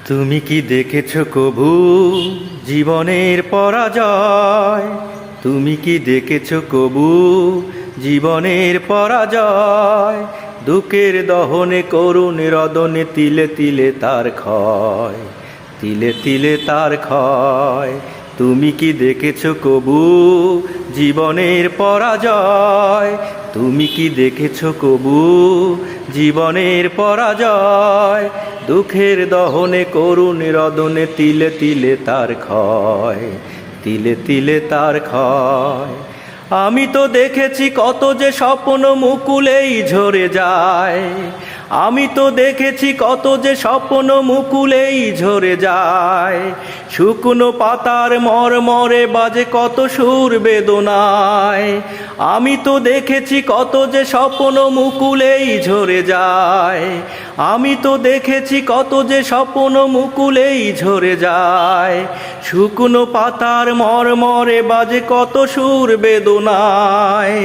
তুমি কি দেখেছো কভু জীবনের পরাজয়? তুমি কি দেখেছো কভু জীবনের পরাজয়? দুঃখের দহনে করুণ রদনে তিলে তিলে তার ক্ষয়, তিলে তিলে তার ক্ষয়। তুমি কি দেখেছো কভু জীবনের পরাজয়? তুমি কি দেখেছো কভু জীবনের পরাজয়? দুঃখের দহনে করুণ রদনে তিলে তিলে তার ক্ষয়, তিলে তিলে তার ক্ষয়। আমি তো দেখেছি কত যে স্বপ্ন মুকুলেই ঝরে যায়। আমি তো দেখেছি কত যে স্বপ্ন মুকুলেই ঝরে যায়। শুকনো পাতার মরমরে বাজে কত সুর বেদনায়। আমি তো দেখেছি কত যে স্বপ্ন মুকুলেই ঝরে যায়। আমি তো দেখেছি কত যে স্বপ্ন মুকুলেই ঝরে যায়। শুকনো পাতার মরমরে বাজে কত সুর বেদনায়।